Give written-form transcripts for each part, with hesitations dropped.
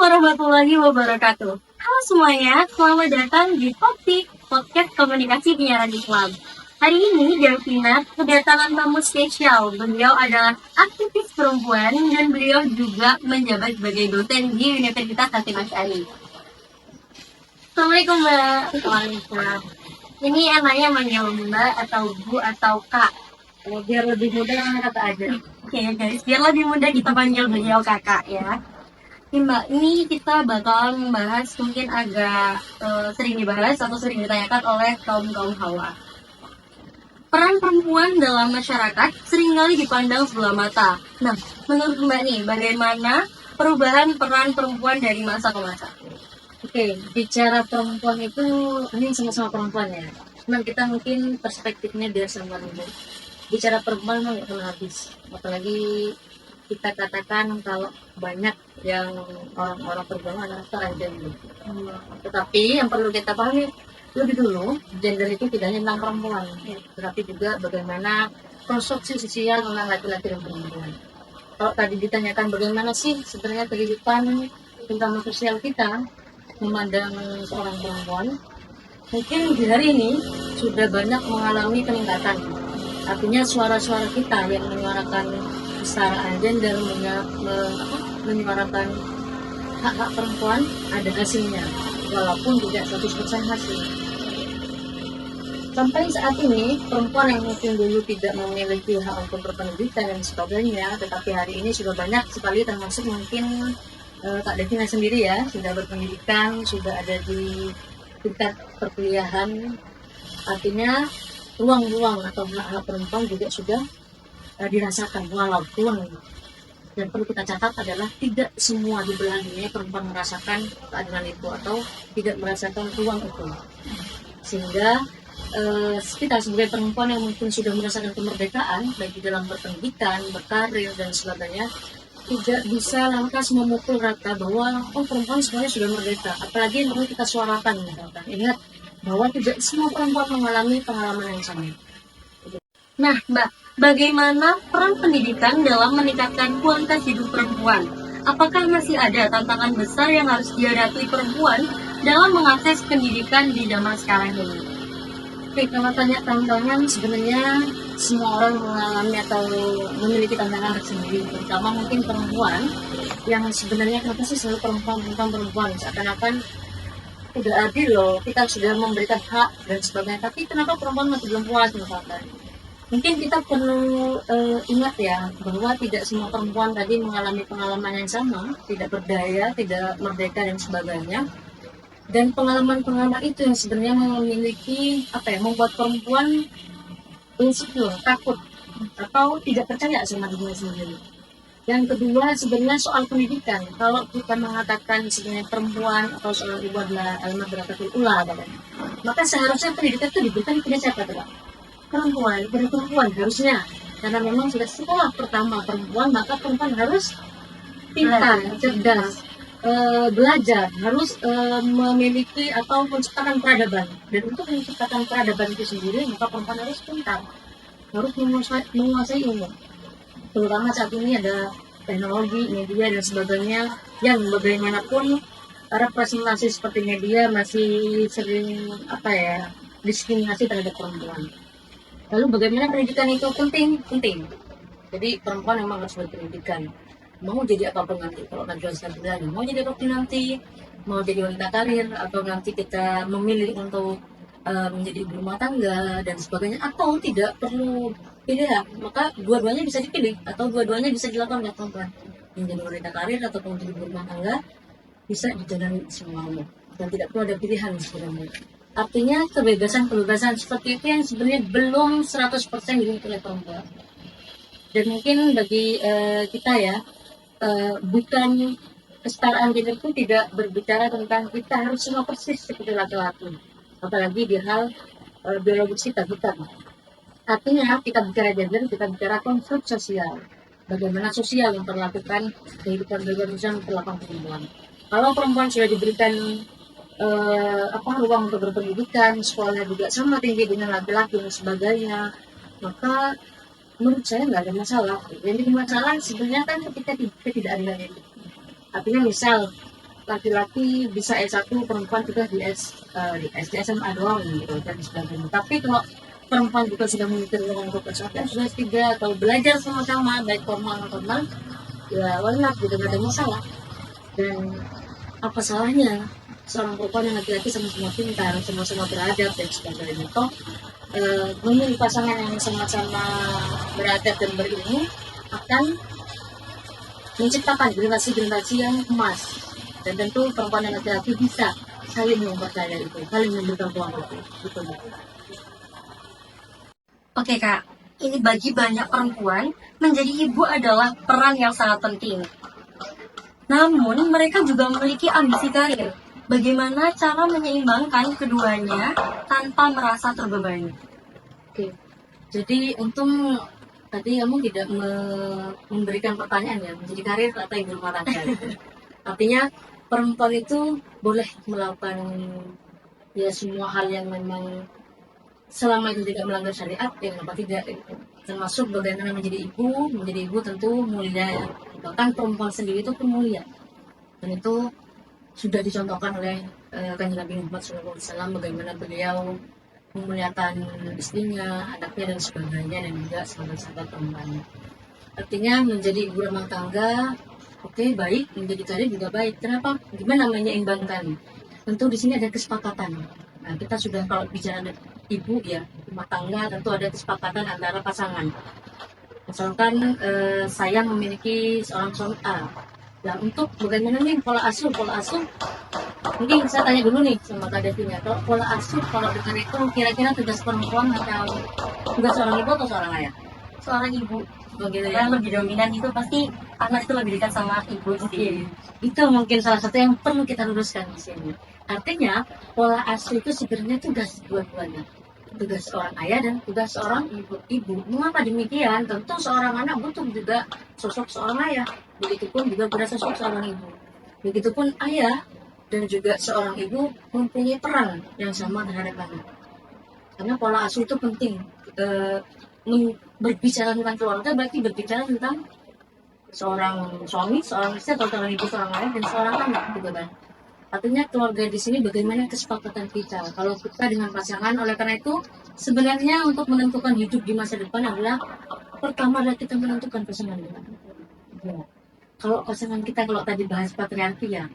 warahmatullahi wabarakatuh. Halo semuanya, selamat datang di Topik Podcast Komunikasi Penyiaran Islam. Hari ini Delvina kedatangan tamu spesial. Beliau adalah aktivis perempuan dan beliau juga menjabat sebagai dosen di Universitas Hasyim Asy'ari. Assalamualaikum Mbak. Waalaikumsalam. Ini enaknya manggil Mbak atau Bu atau Kak? Biar lebih mudah kata aja. Oke guys, biar lebih mudah kita panggil beliau kakak ya. Mbak, ini kita bakal membahas mungkin agak sering dibahas atau sering ditanyakan oleh kaum hawa. Peran perempuan dalam masyarakat seringkali dipandang sebelah mata. Nah, menurut Mbak nih, bagaimana perubahan peran perempuan dari masa ke masa? Oke, bicara perempuan itu ini sama-sama perempuan ya. Cuman kita mungkin perspektifnya dia sama dulu. Bicara perempuan nggak pernah habis. Apalagi kita katakan kalau banyak yang orang-orang perempuan adalah transgender. Tetapi yang perlu kita pahami lebih dulu, gender itu tidak hanya tentang perempuan, tetapi juga bagaimana konstruksi sosial tentang laki-laki dan perempuan. Kalau tadi ditanyakan bagaimana sih sebenarnya kehidupan tentang sosial kita memandang seorang perempuan, mungkin di hari ini sudah banyak mengalami peningkatan. Artinya suara-suara kita yang menyuarakan kesetaraan gender, menyuarakan hak-hak perempuan ada hasilnya, walaupun tidak 100% hasil. Sampai saat ini, perempuan yang mungkin dulu tidak memiliki hak untuk berpendidikan dan sebagainya, tetapi hari ini sudah banyak sekali, termasuk mungkin Kak Devina sendiri ya, sudah berpendidikan, sudah ada di tingkat perkuliahan. Artinya ruang-ruang atau hak-hak perempuan juga sudah dirasakan, walaupun dan perlu kita catat adalah tidak semua di belahan dunia perempuan merasakan keadilan itu atau tidak merasakan ruang itu, sehingga kita sebagai perempuan yang mungkin sudah merasakan kemerdekaan baik di dalam berpendidikan, berkarir dan sebagainya, tidak bisa lantas memukul rata bahwa perempuan sebenarnya sudah merdeka. Apalagi yang perlu kita suarakan, misalkan ingat bahwa tidak semua perempuan mengalami pengalaman yang sama. Nah, Mbak, bagaimana peran pendidikan dalam meningkatkan kualitas hidup perempuan? Apakah masih ada tantangan besar yang harus dihadapi perempuan dalam mengakses pendidikan di zaman sekarang ini? Oke, kalau tanya tantangan, sebenarnya semua orang mengalami atau memiliki tantangan tersendiri, terutama mungkin perempuan yang sebenarnya kenapa sih selalu perempuan seakan-akan udah adil loh, kita sudah memberikan hak dan sebagainya, tapi kenapa perempuan masih belum puas misalkan. Mungkin kita perlu ingat ya, bahwa tidak semua perempuan tadi mengalami pengalaman yang sama, tidak berdaya, tidak merdeka dan sebagainya. Dan pengalaman-pengalaman itu yang sebenarnya memiliki membuat perempuan insecure, takut, atau tidak percaya sama dirinya sendiri. Yang kedua sebenarnya soal pendidikan. Kalau kita mengatakan sebenarnya perempuan atau seorang ibu adalah al-madrasatul ula, maka seharusnya pendidikan itu diberikan kepada siapa, Pak? Perempuan harusnya, karena memang sudah sekolah pertama perempuan, maka perempuan harus pintar, cerdas, belajar, harus memiliki atau menciptakan peradaban. Dan untuk menciptakan peradaban itu sendiri, maka perempuan harus pintar, harus menguasai ilmu. Terutama saat ini ada teknologi, media dan sebagainya, yang bagaimanapun representasi seperti media masih sering diskriminasi terhadap perempuan. Lalu bagaimana pendidikan itu penting. Jadi perempuan memang harus berpendidikan. Mau jadi apapun nanti, kalau kan jualan bilang, mau jadi dokter nanti, mau jadi wanita karir, atau nanti kita memilih untuk menjadi ibu rumah tangga dan sebagainya, atau tidak perlu pilihan, maka dua-duanya bisa dipilih atau dua-duanya bisa dilakukan oleh perempuan. Menjadi wanita karir ataupun menjadi ibu rumah tangga bisa dijalani semuanya dan tidak perlu ada pilihan sebenarnya. Artinya kebebasan seperti itu yang sebenarnya belum 100% dimiliki oleh perempuan. Dan mungkin bagi kita ya, bukan kesetaraan gender itu tidak berbicara tentang kita harus semua persis seperti laki-laki, apalagi di hal biologis kita, bukan. Artinya kita bicara gender, kita bicara konstruk sosial, bagaimana sosial memperlakukan kehidupan sosial memperlakukan perempuan. Kalau perempuan sudah diberikan ruang untuk berpendidikan, sekolahnya juga sama tinggi dengan laki-laki dan sebagainya, maka menurut saya nggak ada masalah. Yang jadi masalah sebenarnya kan ketika ketidakadilan itu. Artinya misal laki-laki bisa S1, perempuan juga di SD SMA doang gitu dan sebagainya. Tapi kalau perempuan juga sudah memiliki ruang untuk S1, sudah S3 atau belajar sama-sama baik formal atau formal, ya why not gitu, gak ada masalah. Dan apa salahnya seorang perempuan dan laki-laki sama-sama pintar, sama-sama beradab dan sebagainya. Toh memilih pasangan yang sama-sama beradab dan berilmu akan menciptakan generasi-generasi yang emas. Dan tentu perempuan dan laki-laki bisa saling mempercayai itu, saling memberikan peluang itu. Gitu. Oke Kak, ini bagi banyak perempuan, menjadi ibu adalah peran yang sangat penting. Namun, mereka juga memiliki ambisi karir. Bagaimana cara menyeimbangkan keduanya tanpa merasa terbebani? Oke, jadi untung tadi kamu tidak memberikan pertanyaan ya, menjadi karir atau ibu rumah tangga. Gitu. Artinya perempuan itu boleh melakukan ya semua hal yang memang selama itu tidak melanggar syariat, ya kenapa tidak? Gitu. Termasuk bagaimana menjadi ibu tentu mulia ya. Bahkan perempuan sendiri itu pun mulia. Dan itu sudah dicontohkan oleh Kanjeng Nabi Muhammad SAW, bagaimana beliau memuliakan istrinya, anaknya dan sebagainya, dan juga sahabat-sahabat perempuannya. Artinya menjadi ibu rumah tangga, oke, baik, menjadi karir juga baik. Kenapa? Gimana menyeimbangkan? Tentu di sini ada kesepakatan. Nah, kita sudah kalau bicara ibu ya, rumah tangga tentu ada kesepakatan antara pasangan. Misalkan saya memiliki seorang suami A. Nah, untuk bagaimana nih pola asuh, mungkin saya tanya dulu nih sama Kak Devinya, kalau pola asuh, kalau dengan itu kira-kira tugas perempuan atau tugas seorang ibu atau seorang ayah? Seorang ibu, Begitu ya. yang lebih dominan itu pasti anak itu lebih dekat sama ibu sendiri. Itu mungkin salah satu yang perlu kita luruskan di sini. Artinya pola asuh itu sebenarnya tugas dua-duanya, tugas seorang ayah dan tugas seorang ibu. Mengapa demikian? Tentu seorang anak butuh juga sosok seorang ayah. Begitupun juga pada sosok seorang ibu. Begitupun ayah dan juga seorang ibu mempunyai peran yang sama terhadap anak. Karena pola asuh itu penting. Berbicara tentang keluarga berarti berbicara tentang seorang suami, seorang istri, atau seorang ibu, seorang ayah, dan seorang anak, gitu kan. Artinya keluarga di sini bagaimana kesepakatan kita. Kalau kita dengan pasangan, oleh karena itu sebenarnya untuk menentukan hidup di masa depan adalah pertama adalah kita menentukan pasangan kita. Ya. Kalau pasangan kita, kalau tadi bahas patriarki ya,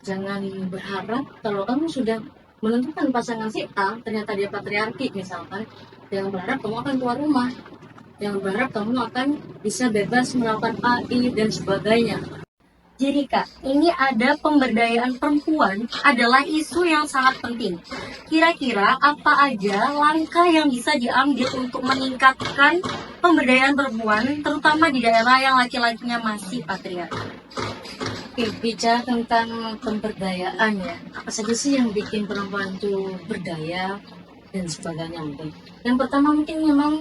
jangan berharap kalau kamu sudah menentukan pasangan si A, ternyata dia patriarki misalkan, jangan berharap kamu akan keluar rumah. Jangan berharap kamu akan bisa bebas melakukan A, I, dan sebagainya. Jadi Kak, ini ada pemberdayaan perempuan adalah isu yang sangat penting. Kira-kira apa aja langkah yang bisa diambil untuk meningkatkan pemberdayaan perempuan, terutama di daerah yang laki-lakinya masih patriarki? Oke, bicara tentang pemberdayaan ya, apa saja sih yang bikin perempuan itu berdaya dan sebagainya mungkin. Yang pertama mungkin memang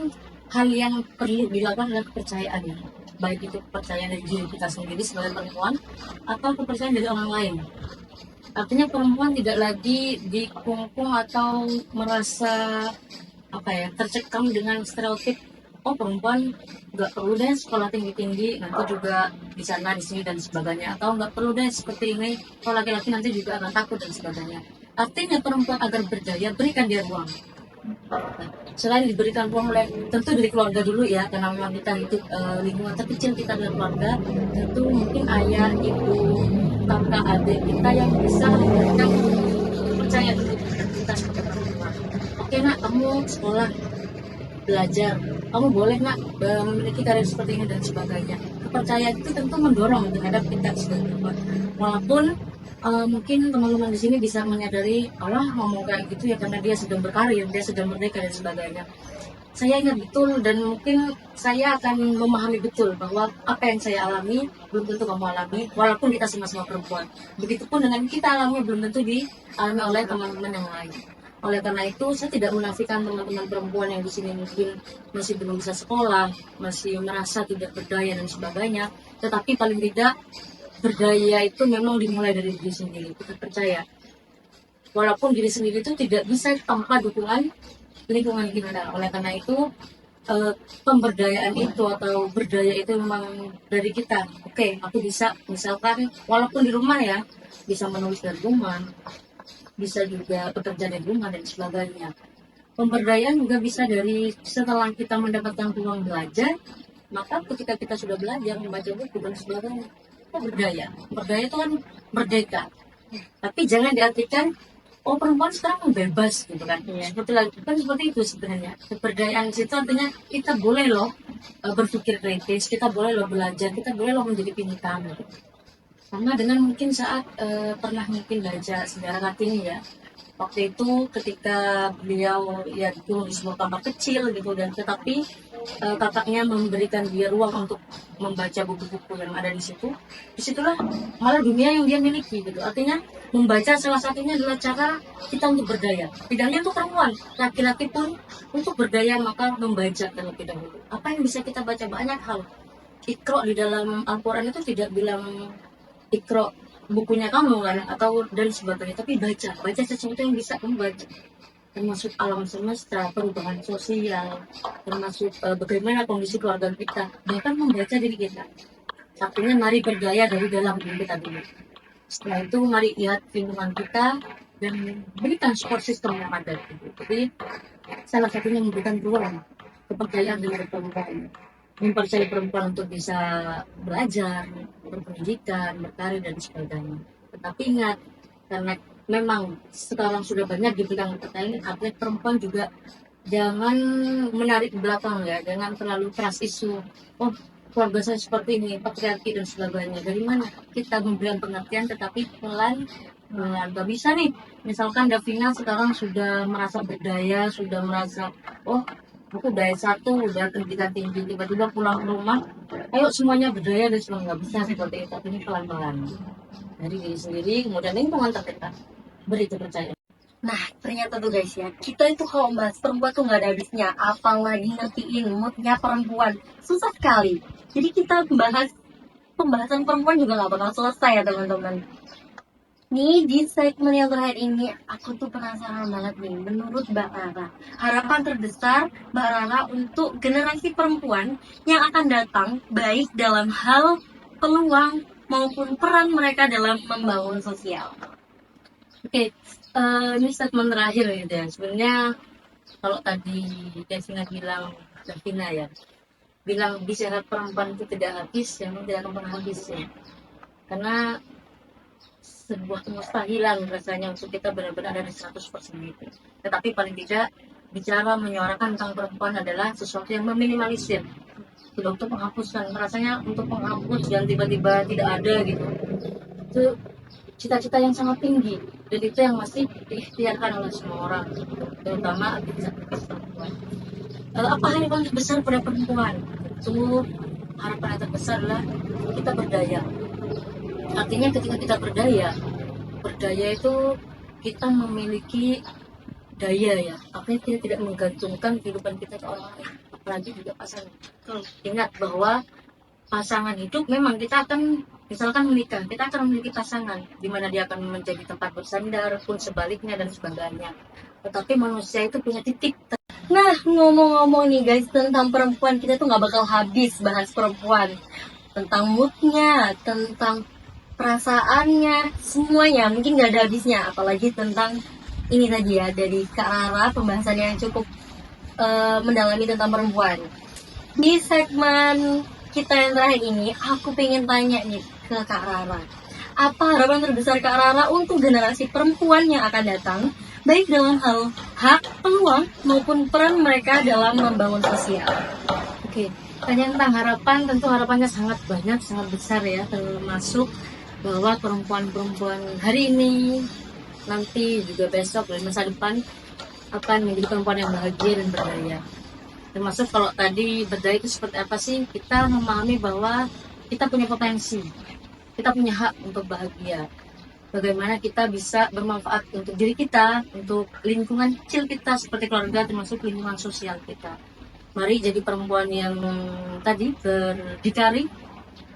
hal yang perlu dilakukan adalah kepercayaan ya. Baik itu kepercayaan dari diri kita sendiri sebagai perempuan atau kepercayaan dari orang lain. Artinya perempuan tidak lagi dikungkung atau merasa tercekam dengan stereotip, oh perempuan nggak perlu deh sekolah tinggi-tinggi, nanti juga di sana di sini dan sebagainya, atau nggak perlu deh seperti ini, kalau laki-laki nanti juga akan takut dan sebagainya. Artinya perempuan agar berdaya, berikan dia ruang. Selain diberikan ruang oleh tentu dari keluarga dulu ya, karena memang kita hidup lingkungan terkecil kita adalah keluarga, tentu mungkin ayah, ibu, kakak, adik kita yang bisa memberikan percaya diri kita sebagai perempuan. Oke nak, kamu sekolah belajar, kamu boleh nak memiliki karir seperti ini dan sebagainya. Kepercayaan itu tentu mendorong terhadap kita sebagai perempuan. Walaupun mungkin teman-teman di sini bisa menyadari Allah ngomong kayak gitu ya karena dia sedang berkarir, dia sedang merdeka dan sebagainya. Saya ingat betul dan mungkin saya akan memahami betul bahwa apa yang saya alami belum tentu kamu alami, walaupun kita sama-sama perempuan. Begitupun dengan kita alami belum tentu dialami oleh teman-teman yang lain. Oleh karena itu saya tidak menafikan teman-teman perempuan yang di sini mungkin masih belum bisa sekolah, masih merasa tidak berdaya dan sebagainya. Tetapi paling tidak berdaya itu memang dimulai dari diri sendiri, kita percaya. Walaupun diri sendiri itu tidak bisa tanpa dukungan lingkungan kita. Oleh karena itu pemberdayaan itu atau berdaya itu memang dari kita. Oke, aku bisa misalkan walaupun di rumah ya, bisa menulis dari rumah, bisa juga bekerja dari rumah dan sebagainya. Pemberdayaan juga bisa dari setelah kita mendapatkan peluang belajar, maka ketika kita sudah belajar membaca buku dan sebagainya, kita berdaya. Berdaya itu kan merdeka. Tapi jangan diartikan oh perempuan sekarang bebas gitu kan. Seperti lagi kan seperti itu sebenarnya. Keberdayaan itu artinya kita boleh loh berpikir kritis, kita boleh loh belajar, kita boleh loh menjadi pintar. Gitu. Sama dengan mungkin saat pernah mungkin baca sejarah Kartini ya. Waktu itu ketika beliau ya dulu di sebuah kamar kecil gitu dan tetapi kakaknya memberikan dia ruang untuk membaca buku-buku yang ada di situ. Disitulah malah dunia yang dia miliki gitu. Artinya membaca salah satunya adalah cara kita untuk berdaya. Tidak hanya untuk perempuan, laki-laki pun untuk berdaya maka membaca terlebih dahulu. Apa yang bisa kita baca banyak hal. Iqra di dalam Al-Quran itu tidak bilang Iqra bukunya kamu kan atau dan sebagainya, tapi baca sesuatu yang bisa kamu baca, termasuk alam semesta, perubahan sosial, termasuk bagaimana kondisi keluarga kita, bahkan membaca diri kita. Satunya mari berdaya dari dalam diri kita dulu. Setelah itu mari lihat lingkungan kita dan berikan support system yang ada. Jadi salah satunya memberikan ruang kepercayaan dengan perempuan, mempercayai perempuan untuk bisa belajar, berpendidikan, berkarir dan sebagainya. Tetapi ingat, karena memang sekarang sudah banyak dibilang pertanyaan, atlet perempuan juga jangan menarik ke belakang ya, jangan terlalu keras isu. Oh, keluarga saya seperti ini, patriarki dan sebagainya. Dari mana kita memberikan pengertian, tetapi pelan nggak bisa nih. Misalkan Davina sekarang sudah merasa berdaya, sudah merasa oh aku udah S1, udah pendidikan tinggi, tiba-tiba pulang ke rumah, ayo semuanya berdaya dan semua nggak bisa seperti itu. Tapi ini pelan-pelan dari diri sendiri, kemudian lingkungan terdekat beri kepercayaan. Nah, ternyata tuh guys ya, kita itu kalau bahas perempuan tuh nggak ada habisnya. Apalagi ngertiin moodnya perempuan, susah sekali. Jadi kita pembahasan perempuan juga nggak bakal selesai ya teman-teman. Nih di segmen yang terakhir ini aku tuh penasaran banget nih, menurut Mbak Rara, harapan terbesar Mbak Rara untuk generasi perempuan yang akan datang baik dalam hal peluang maupun peran mereka dalam membangun sosial. Oke, ini statement terakhir gitu ya. Sebenarnya kalau tadi Desina bilang, Davina ya, bilang bicara perempuan itu tidak habis, yang tidak akan pernah habis ya. Karena sebuah kemustahilan rasanya untuk kita benar-benar ada di 100% itu. Tetapi paling tidak bicara menyuarakan tentang perempuan adalah sesuatu yang meminimalisir. Tidak untuk menghapuskan, rasanya untuk menghapus dan tiba-tiba tidak ada gitu. Itu cita-cita yang sangat tinggi dan itu yang masih diikhtiarkan oleh semua orang, terutama aktivis perempuan. Apa harapan terbesar pada perempuan? Itu harapan terbesar adalah kita berdaya. Artinya ketika kita berdaya itu kita memiliki daya ya. Artinya kita tidak menggantungkan kehidupan kita ke orang lain, apalagi juga pasangan. Ingat bahwa pasangan hidup memang kita akan misalkan menikah, kita akan memiliki pasangan di mana dia akan menjadi tempat bersandar pun sebaliknya dan sebagainya. Tetapi manusia itu punya titik. Nah, ngomong-ngomong nih guys tentang perempuan, kita tuh nggak bakal habis bahas perempuan, tentang moodnya, tentang perasaannya, semuanya mungkin nggak ada habisnya. Apalagi tentang ini tadi ya dari Kak Rara, pembahasannya yang cukup mendalami tentang perempuan. Di segmen kita yang terakhir ini, aku pengen tanya nih ke Kak Rara, apa harapan terbesar Kak Rara untuk generasi perempuan yang akan datang, baik dalam hal hak, peluang, maupun peran mereka dalam membangun sosial? Oke, tanya tentang harapan, tentu harapannya sangat banyak, sangat besar ya, termasuk bahwa perempuan-perempuan hari ini, nanti juga besok dan masa depan akan menjadi perempuan yang bahagia dan berdaya. Termasuk kalau tadi berdaya itu seperti apa sih? Kita memahami bahwa kita punya potensi, kita punya hak untuk bahagia. Bagaimana kita bisa bermanfaat untuk diri kita, untuk lingkungan kecil kita seperti keluarga, termasuk lingkungan sosial kita. Mari jadi perempuan yang tadi berdikari,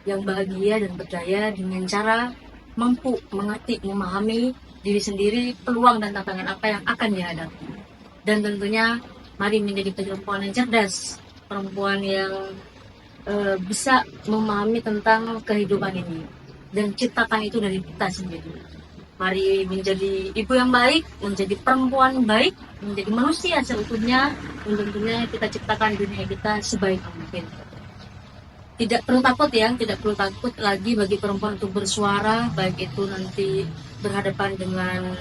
yang bahagia dan berdaya dengan cara mampu mengerti, memahami diri sendiri, peluang dan tantangan apa yang akan dihadapi. Dan tentunya mari menjadi perempuan yang cerdas, perempuan yang bisa memahami tentang kehidupan ini dan ciptakan itu dari kita sendiri. Mari menjadi ibu yang baik, menjadi perempuan baik, menjadi manusia seutuhnya, dan tentunya kita ciptakan dunia kita sebaik mungkin. Tidak perlu takut ya, tidak perlu takut lagi bagi perempuan untuk bersuara, baik itu nanti berhadapan dengan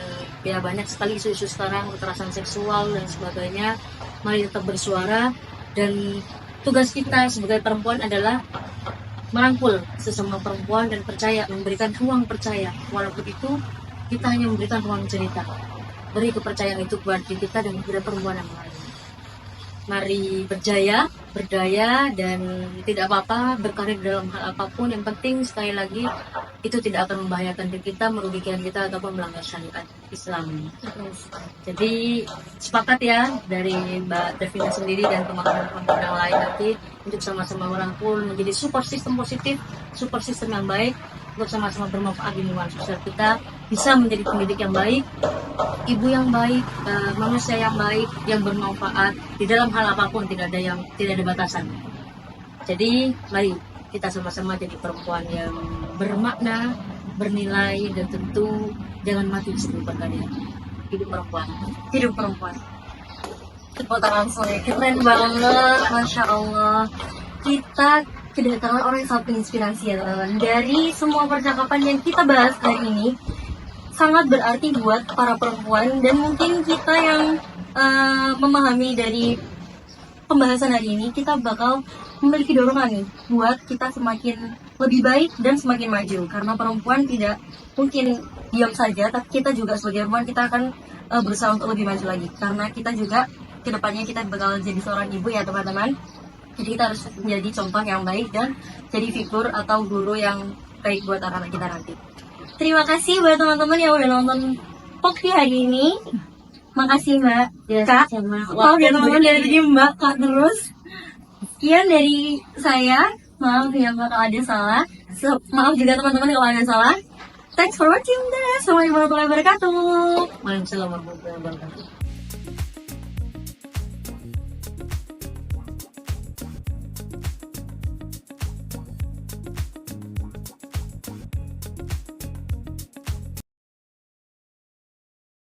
ya banyak sekali isu-isu sekarang, kekerasan seksual dan sebagainya. Mari tetap bersuara, dan tugas kita sebagai perempuan adalah merangkul sesama perempuan dan percaya, memberikan ruang percaya. Walaupun itu kita hanya memberikan ruang cerita, beri kepercayaan itu buat diri kita dan kepada perempuan yang lain. Mari berjaya, berdaya, dan tidak apa-apa berkarir dalam hal apapun. Yang penting sekali lagi itu tidak akan membahayakan diri kita, merugikan kita ataupun melanggar syariat Islam. Jadi sepakat ya dari Mbak Devina sendiri dan teman-teman yang lain nanti untuk sama-sama merangkul menjadi support system positif, support system yang baik untuk sama-sama bermanfaat di lingkungan sosial kita, bisa menjadi pendidik yang baik, ibu yang baik, manusia yang baik, yang bermanfaat di dalam hal apapun, tidak ada batasan. Jadi mari kita sama-sama jadi perempuan yang bermakna, bernilai, dan tentu jangan mati sebelum berkarya. Hidup perempuan. Hidup perempuan. Tepuk tangan saya, keren banget, Masya Allah. Kita kedatangan orang yang sangat menginspirasi ya teman-teman. Dari semua percakapan yang kita bahas hari ini, sangat berarti buat para perempuan, dan mungkin kita yang memahami dari pembahasan hari ini, kita bakal memiliki dorongan nih buat kita semakin lebih baik dan semakin maju, karena perempuan tidak mungkin diam saja, tapi kita juga sebagai perempuan kita akan berusaha untuk lebih maju lagi, karena kita juga kedepannya kita bakal jadi seorang ibu ya teman-teman. Jadi kita harus menjadi contoh yang baik dan jadi figur atau guru yang baik buat anak-anak kita nanti. Terima kasih buat teman-teman yang udah nonton Pokpi hari ini. Makasih Mbak, Ya, Kak. sama. Maaf ya teman-teman, dari tadi Mbak, Kak terus. Sekian dari saya. Maaf ya Mbak kalau ada salah. Maaf juga teman-teman kalau ada salah. Thanks for watching guys. Assalamualaikum warahmatullahi wabarakatuh. Waalaikumsalam warahmatullahi wabarakatuh.